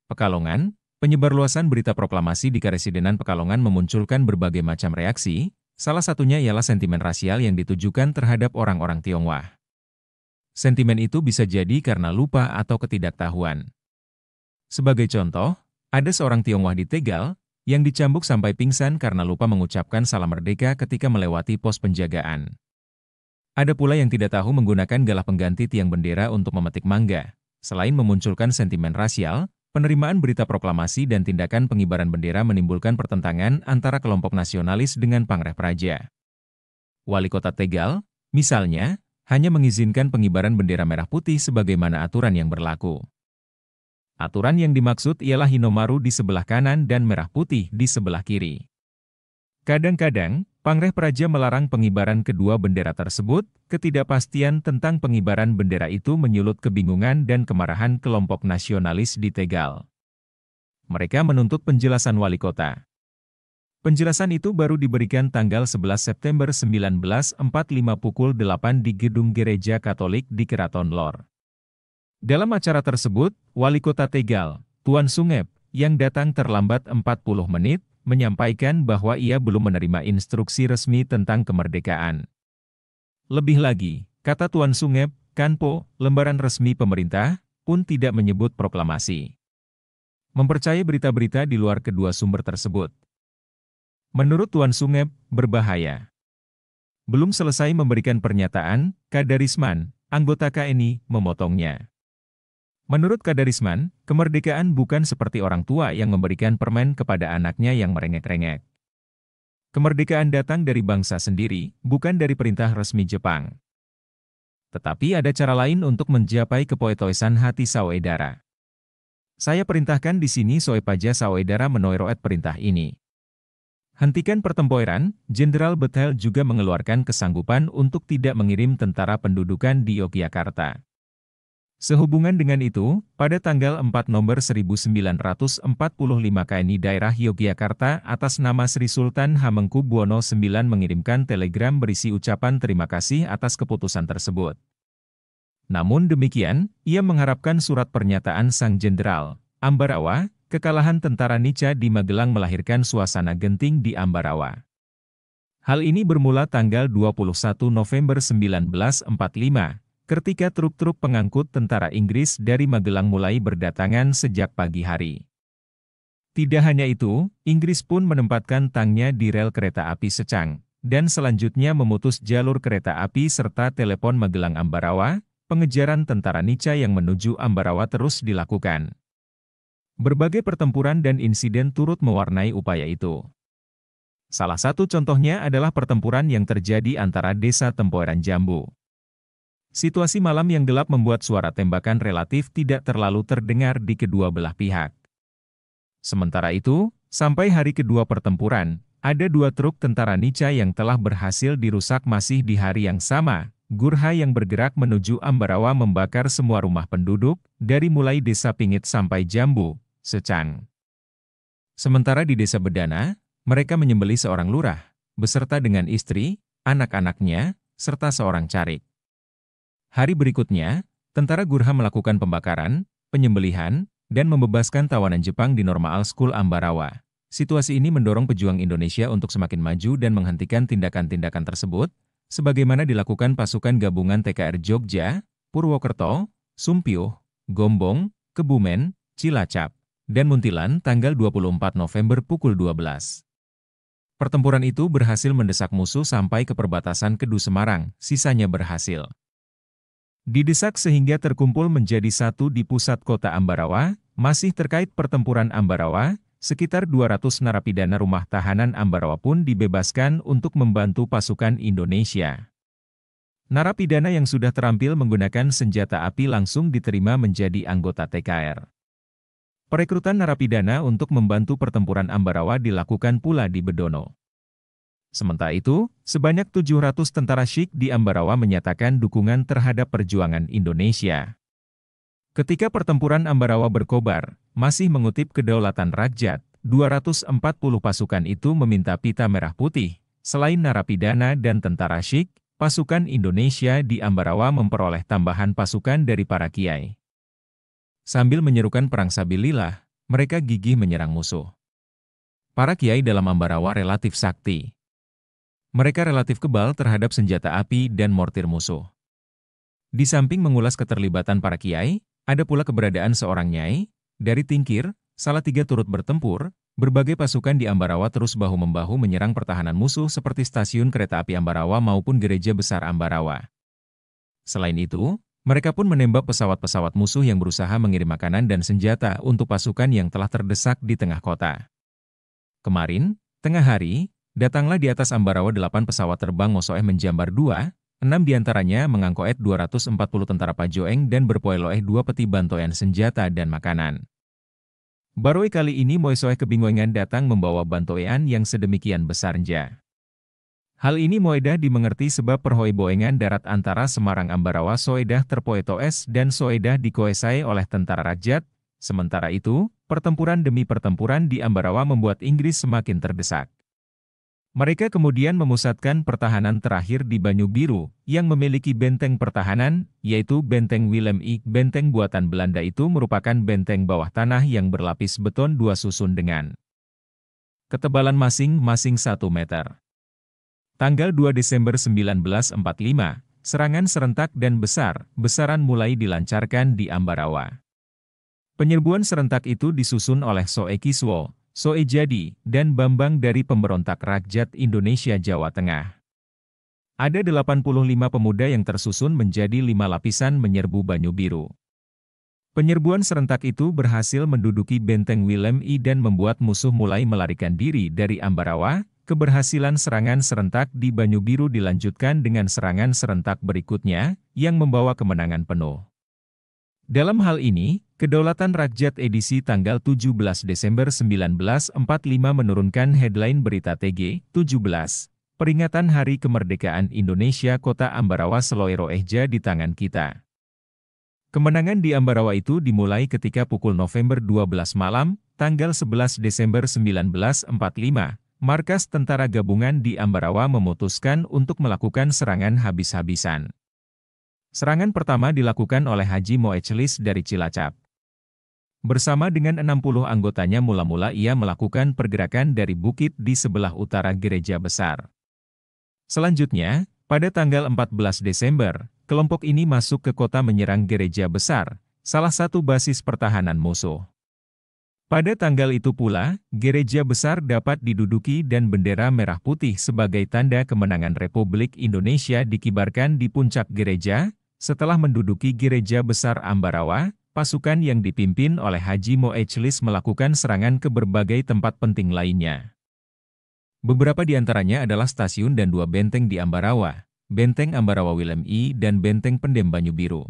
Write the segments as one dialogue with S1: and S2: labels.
S1: Pekalongan, penyebarluasan berita proklamasi di Karesidenan Pekalongan memunculkan berbagai macam reaksi, salah satunya ialah sentimen rasial yang ditujukan terhadap orang-orang Tionghoa. Sentimen itu bisa jadi karena lupa atau ketidaktahuan. Sebagai contoh, ada seorang Tionghoa di Tegal yang dicambuk sampai pingsan karena lupa mengucapkan salam merdeka ketika melewati pos penjagaan. Ada pula yang tidak tahu menggunakan galah pengganti tiang bendera untuk memetik mangga. Selain memunculkan sentimen rasial, penerimaan berita proklamasi dan tindakan pengibaran bendera menimbulkan pertentangan antara kelompok nasionalis dengan Pangreh Praja. Wali Kota Tegal, misalnya, hanya mengizinkan pengibaran bendera merah putih sebagaimana aturan yang berlaku. Aturan yang dimaksud ialah Hinomaru di sebelah kanan dan merah putih di sebelah kiri. Kadang-kadang, Pangreh Praja melarang pengibaran kedua bendera tersebut. Ketidakpastian tentang pengibaran bendera itu menyulut kebingungan dan kemarahan kelompok nasionalis di Tegal. Mereka menuntut penjelasan wali kota. Penjelasan itu baru diberikan tanggal 11 September 1945 pukul 8 di Gedung Gereja Katolik di Keraton Lor. Dalam acara tersebut, Wali Kota Tegal, Tuan Sungep, yang datang terlambat 40 menit, menyampaikan bahwa ia belum menerima instruksi resmi tentang kemerdekaan. Lebih lagi, kata Tuan Sungep, Kanpo, lembaran resmi pemerintah, pun tidak menyebut proklamasi. Mempercayai berita-berita di luar kedua sumber tersebut. Menurut Tuan Sungep, berbahaya. Belum selesai memberikan pernyataan, Kadarisman, anggota KNI, memotongnya. Menurut Kadarisman, kemerdekaan bukan seperti orang tua yang memberikan permen kepada anaknya yang merengek-rengek. Kemerdekaan datang dari bangsa sendiri, bukan dari perintah resmi Jepang. Tetapi ada cara lain untuk mencapai kepoetoisan hati Sawedara. Saya perintahkan di sini Soepaja Sawedara menoiroet perintah ini. Hentikan pertempuran, Jenderal Bethel juga mengeluarkan kesanggupan untuk tidak mengirim tentara pendudukan di Yogyakarta. Sehubungan dengan itu, pada tanggal 4 November 1945 KNI Daerah Yogyakarta atas nama Sri Sultan Hamengkubuwono IX mengirimkan telegram berisi ucapan terima kasih atas keputusan tersebut. Namun demikian, ia mengharapkan surat pernyataan Sang Jenderal, Ambarawa, kekalahan tentara Nica di Magelang melahirkan suasana genting di Ambarawa. Hal ini bermula tanggal 21 November 1945. Ketika truk-truk pengangkut tentara Inggris dari Magelang mulai berdatangan sejak pagi hari. Tidak hanya itu, Inggris pun menempatkan tanknya di rel kereta api Secang, dan selanjutnya memutus jalur kereta api serta telepon Magelang-Ambarawa, pengejaran tentara Nica yang menuju Ambarawa terus dilakukan. Berbagai pertempuran dan insiden turut mewarnai upaya itu. Salah satu contohnya adalah pertempuran yang terjadi antara Desa Tempoeran Jambu. Situasi malam yang gelap membuat suara tembakan relatif tidak terlalu terdengar di kedua belah pihak. Sementara itu, sampai hari kedua pertempuran, ada 2 truk tentara Nica yang telah berhasil dirusak masih di hari yang sama. Gurha yang bergerak menuju Ambarawa membakar semua rumah penduduk, dari mulai Desa Pingit sampai Jambu, Secang. Sementara di Desa Bedana, mereka menyembelih seorang lurah, beserta dengan istri, anak-anaknya, serta seorang carik. Hari berikutnya, tentara Gurha melakukan pembakaran, penyembelihan, dan membebaskan tawanan Jepang di Normal School Ambarawa. Situasi ini mendorong pejuang Indonesia untuk semakin maju dan menghentikan tindakan-tindakan tersebut, sebagaimana dilakukan pasukan gabungan TKR Jogja, Purwokerto, Sumpiyuh, Gombong, Kebumen, Cilacap, dan Muntilan tanggal 24 November pukul 12. Pertempuran itu berhasil mendesak musuh sampai ke perbatasan Kedu Semarang, sisanya berhasil didesak sehingga terkumpul menjadi satu di pusat kota Ambarawa. Masih terkait pertempuran Ambarawa, sekitar 200 narapidana rumah tahanan Ambarawa pun dibebaskan untuk membantu pasukan Indonesia. Narapidana yang sudah terampil menggunakan senjata api langsung diterima menjadi anggota TKR. Perekrutan narapidana untuk membantu pertempuran Ambarawa dilakukan pula di Bedono. Sementara itu, sebanyak 700 tentara Sikh di Ambarawa menyatakan dukungan terhadap perjuangan Indonesia. Ketika pertempuran Ambarawa berkobar, masih mengutip Kedaulatan Rakyat, 240 pasukan itu meminta pita merah putih. Selain narapidana dan tentara Sikh, pasukan Indonesia di Ambarawa memperoleh tambahan pasukan dari para kiai. Sambil menyerukan perang sabilillah, mereka gigih menyerang musuh. Para kiai dalam Ambarawa relatif sakti. Mereka relatif kebal terhadap senjata api dan mortir musuh. Di samping mengulas keterlibatan para kiai, ada pula keberadaan seorang nyai, dari Tingkir, Salatiga turut bertempur, berbagai pasukan di Ambarawa terus bahu-membahu menyerang pertahanan musuh seperti stasiun kereta api Ambarawa maupun gereja besar Ambarawa. Selain itu, mereka pun menembak pesawat-pesawat musuh yang berusaha mengirim makanan dan senjata untuk pasukan yang telah terdesak di tengah kota. Kemarin, tengah hari, datanglah di atas Ambarawa 8 pesawat terbang Mosoeh menjambar 6 diantaranya mengangkut 240 tentara Pajoeng dan berpoeloeh 2 peti bantoyan senjata dan makanan. Baroi kali ini Mosoeh kebingungan datang membawa bantoyan yang sedemikian besarnya. Hal ini Moedah dimengerti sebab perhoiboengan darat antara Semarang Ambarawa Soedah terpoetoes dan Soedah dikoesai oleh tentara Rakyat. Sementara itu, pertempuran demi pertempuran di Ambarawa membuat Inggris semakin terdesak. Mereka kemudian memusatkan pertahanan terakhir di Banyu Biru, yang memiliki benteng pertahanan, yaitu Benteng Willem I. Benteng buatan Belanda itu merupakan benteng bawah tanah yang berlapis beton 2 susun dengan ketebalan masing-masing 1 meter. Tanggal 2 Desember 1945, serangan serentak dan besar-besaran mulai dilancarkan di Ambarawa. Penyerbuan serentak itu disusun oleh Soe Kiswo, Soe Jadi, dan Bambang dari pemberontak Rakyat Indonesia Jawa Tengah. Ada 85 pemuda yang tersusun menjadi 5 lapisan menyerbu Banyu Biru. Penyerbuan serentak itu berhasil menduduki Benteng Willem I dan membuat musuh mulai melarikan diri dari Ambarawa. Keberhasilan serangan serentak di Banyu Biru dilanjutkan dengan serangan serentak berikutnya, yang membawa kemenangan penuh. Dalam hal ini, Kedaulatan Rakyat edisi tanggal 17 Desember 1945 menurunkan headline berita TG, 17, Peringatan Hari Kemerdekaan Indonesia Kota Ambarawa Seloero Ehja di tangan kita. Kemenangan di Ambarawa itu dimulai ketika pukul November 12 malam, tanggal 11 Desember 1945, Markas Tentara Gabungan di Ambarawa memutuskan untuk melakukan serangan habis-habisan. Serangan pertama dilakukan oleh Haji Moechlis dari Cilacap. Bersama dengan 60 anggotanya mula-mula ia melakukan pergerakan dari bukit di sebelah utara Gereja Besar. Selanjutnya, pada tanggal 14 Desember, kelompok ini masuk ke kota menyerang Gereja Besar, salah satu basis pertahanan musuh. Pada tanggal itu pula, Gereja Besar dapat diduduki dan bendera merah putih sebagai tanda kemenangan Republik Indonesia dikibarkan di puncak gereja. Setelah menduduki Gereja Besar Ambarawa, pasukan yang dipimpin oleh Haji Moechlis melakukan serangan ke berbagai tempat penting lainnya. Beberapa di antaranya adalah stasiun dan 2 benteng di Ambarawa, Benteng Ambarawa Willem I dan Benteng Pendem Banyu Biru.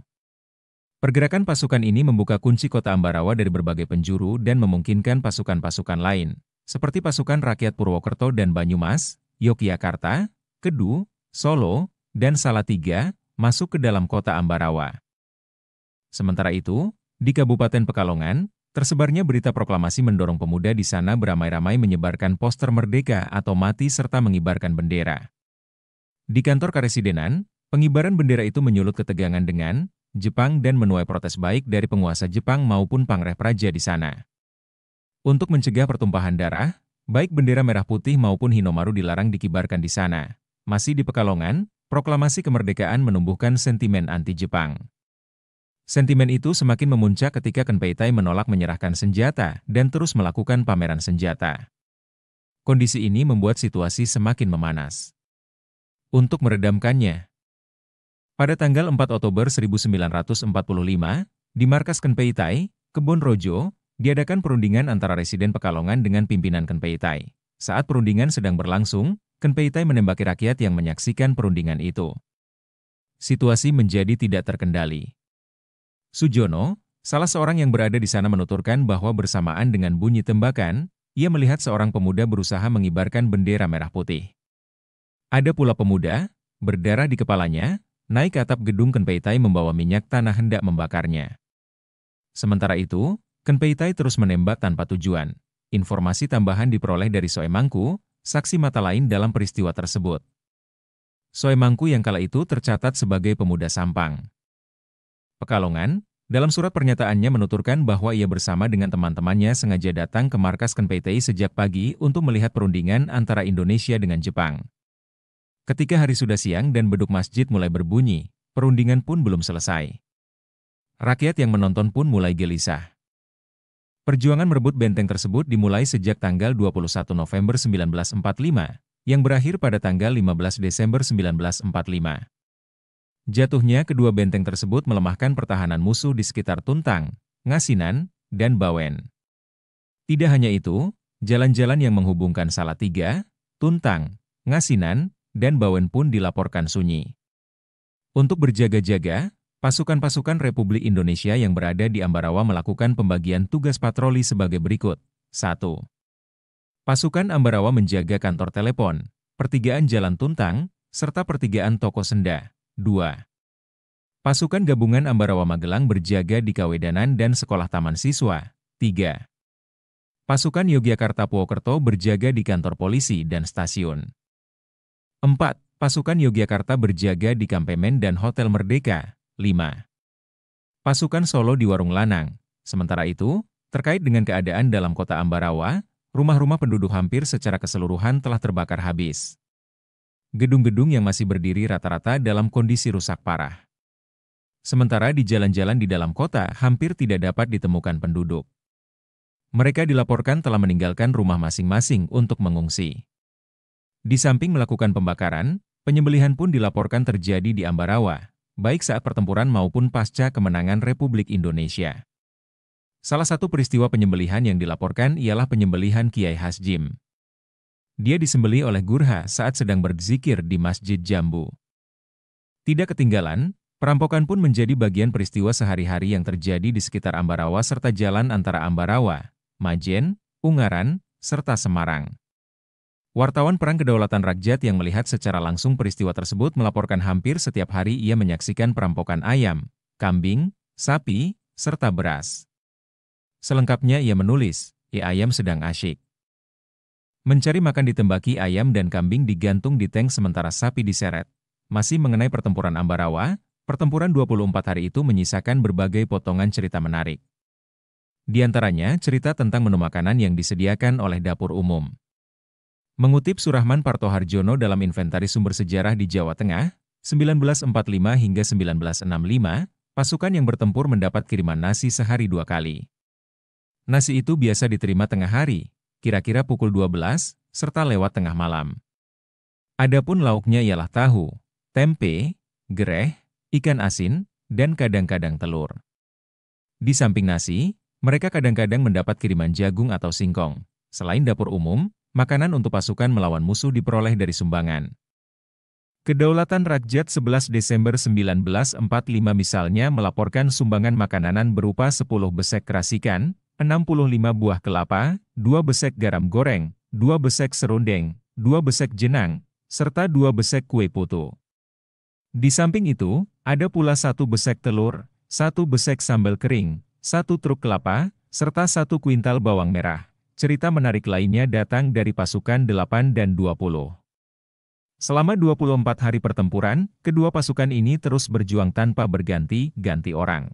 S1: Pergerakan pasukan ini membuka kunci kota Ambarawa dari berbagai penjuru dan memungkinkan pasukan-pasukan lain, seperti pasukan rakyat Purwokerto dan Banyumas, Yogyakarta, Kedu, Solo, dan Salatiga, masuk ke dalam kota Ambarawa. Sementara itu, di Kabupaten Pekalongan, tersebarnya berita proklamasi mendorong pemuda di sana beramai-ramai menyebarkan poster merdeka atau mati serta mengibarkan bendera. Di kantor Karesidenan, pengibaran bendera itu menyulut ketegangan dengan Jepang dan menuai protes baik dari penguasa Jepang maupun Pangreh Praja di sana. Untuk mencegah pertumpahan darah, baik bendera merah putih maupun Hinomaru dilarang dikibarkan di sana. Masih di Pekalongan, proklamasi kemerdekaan menumbuhkan sentimen anti-Jepang. Sentimen itu semakin memuncak ketika Kenpeitai menolak menyerahkan senjata dan terus melakukan pameran senjata. Kondisi ini membuat situasi semakin memanas. Untuk meredamkannya, pada tanggal 4 Oktober 1945, di markas Kenpeitai, Kebon Rojo, diadakan perundingan antara residen Pekalongan dengan pimpinan Kenpeitai. Saat perundingan sedang berlangsung, Kenpeitai menembaki rakyat yang menyaksikan perundingan itu. Situasi menjadi tidak terkendali. Sujono, salah seorang yang berada di sana menuturkan bahwa bersamaan dengan bunyi tembakan, ia melihat seorang pemuda berusaha mengibarkan bendera merah putih. Ada pula pemuda, berdarah di kepalanya, naik ke atap gedung Kenpeitai membawa minyak tanah hendak membakarnya. Sementara itu, Kenpeitai terus menembak tanpa tujuan. Informasi tambahan diperoleh dari Soe Mangku, saksi mata lain dalam peristiwa tersebut. Soe Mangku yang kala itu tercatat sebagai pemuda Sampang. Pekalongan, Dalam surat pernyataannya menuturkan bahwa ia bersama dengan teman-temannya sengaja datang ke markas KNPTI sejak pagi untuk melihat perundingan antara Indonesia dengan Jepang. Ketika hari sudah siang dan beduk masjid mulai berbunyi, perundingan pun belum selesai. Rakyat yang menonton pun mulai gelisah. Perjuangan merebut benteng tersebut dimulai sejak tanggal 21 November 1945, yang berakhir pada tanggal 15 Desember 1945. Jatuhnya kedua benteng tersebut melemahkan pertahanan musuh di sekitar Tuntang, Ngasinan, dan Bawen. Tidak hanya itu, jalan-jalan yang menghubungkan Salatiga, Tuntang, Ngasinan, dan Bawen pun dilaporkan sunyi. Untuk berjaga-jaga, pasukan-pasukan Republik Indonesia yang berada di Ambarawa melakukan pembagian tugas patroli sebagai berikut. 1. Pasukan Ambarawa menjaga kantor telepon, pertigaan Jalan Tuntang, serta pertigaan Toko Senda. 2. Pasukan gabungan Ambarawa Magelang berjaga di Kawedanan dan Sekolah Taman Siswa. 3. Pasukan Yogyakarta Purwokerto berjaga di kantor polisi dan stasiun. 4. Pasukan Yogyakarta berjaga di Kampemen dan Hotel Merdeka. 5. Pasukan Solo di Warung Lanang. Sementara itu, terkait dengan keadaan dalam kota Ambarawa, rumah-rumah penduduk hampir secara keseluruhan telah terbakar habis. Gedung-gedung yang masih berdiri rata-rata dalam kondisi rusak parah. Sementara di jalan-jalan di dalam kota hampir tidak dapat ditemukan penduduk. Mereka dilaporkan telah meninggalkan rumah masing-masing untuk mengungsi. Di samping melakukan pembakaran, penyembelihan pun dilaporkan terjadi di Ambarawa, baik saat pertempuran maupun pasca kemenangan Republik Indonesia. Salah satu peristiwa penyembelihan yang dilaporkan ialah penyembelihan Kiai Hasjim. Dia disembelih oleh Gurha saat sedang berzikir di Masjid Jambu. Tidak ketinggalan, perampokan pun menjadi bagian peristiwa sehari-hari yang terjadi di sekitar Ambarawa serta jalan antara Ambarawa, Majen, Ungaran, serta Semarang. Wartawan Perang Kedaulatan Rakyat yang melihat secara langsung peristiwa tersebut melaporkan hampir setiap hari ia menyaksikan perampokan ayam, kambing, sapi, serta beras. Selengkapnya ia menulis, ayam sedang asyik. Mencari makan ditembaki ayam dan kambing digantung di tank sementara sapi diseret. Masih mengenai pertempuran Ambarawa, pertempuran 24 hari itu menyisakan berbagai potongan cerita menarik. Di antaranya cerita tentang menu makanan yang disediakan oleh dapur umum. Mengutip Surahman Partoharjono dalam Inventaris Sumber Sejarah di Jawa Tengah, 1945 hingga 1965, pasukan yang bertempur mendapat kiriman nasi sehari 2 kali. Nasi itu biasa diterima tengah hari, kira-kira pukul 12, serta lewat tengah malam. Adapun lauknya ialah tahu, tempe, gereh, ikan asin, dan kadang-kadang telur. Di samping nasi, mereka kadang-kadang mendapat kiriman jagung atau singkong. Selain dapur umum, makanan untuk pasukan melawan musuh diperoleh dari sumbangan. Kedaulatan Rakyat 11 Desember 1945 misalnya melaporkan sumbangan makanan berupa 10 besek kerasikan, 65 buah kelapa, 2 besek garam goreng, 2 besek serundeng, 2 besek jenang, serta 2 besek kue putu. Di samping itu, ada pula 1 besek telur, 1 besek sambal kering, 1 truk kelapa, serta 1 kuintal bawang merah. Cerita menarik lainnya datang dari pasukan 8 dan 20. Selama 24 hari pertempuran, kedua pasukan ini terus berjuang tanpa berganti-ganti orang.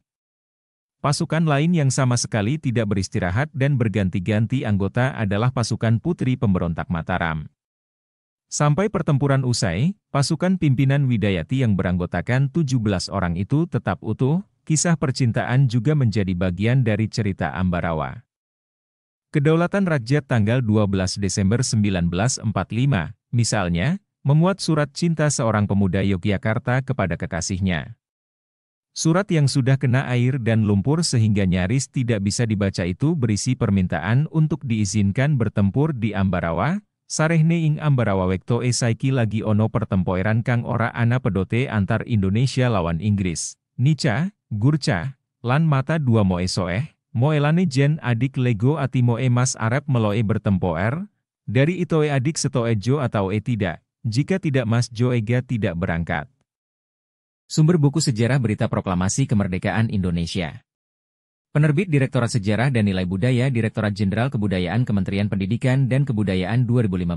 S1: Pasukan lain yang sama sekali tidak beristirahat dan berganti-ganti anggota adalah pasukan Putri Pemberontak Mataram. Sampai pertempuran usai, pasukan pimpinan Widayati yang beranggotakan 17 orang itu tetap utuh, kisah percintaan juga menjadi bagian dari cerita Ambarawa. Kedaulatan Rakyat tanggal 12 Desember 1945, misalnya, memuat surat cinta seorang pemuda Yogyakarta kepada kekasihnya. Surat yang sudah kena air dan lumpur sehingga nyaris tidak bisa dibaca itu berisi permintaan untuk diizinkan bertempur di Ambarawa, sarehne ing Ambarawa wekto saiki lagi ono pertempuran kang ora ana pedote antar Indonesia lawan Inggris, Nica, Gurca, lan mata dua moe soeh, moelane jen adik lego ati moe mas Arab meloe bertempoer, dari itoe adik setoe jo atau tidak, jika tidak mas jo ega tidak berangkat. Sumber buku sejarah berita proklamasi kemerdekaan Indonesia. Penerbit Direktorat Sejarah dan Nilai Budaya Direktorat Jenderal Kebudayaan Kementerian Pendidikan dan Kebudayaan 2015.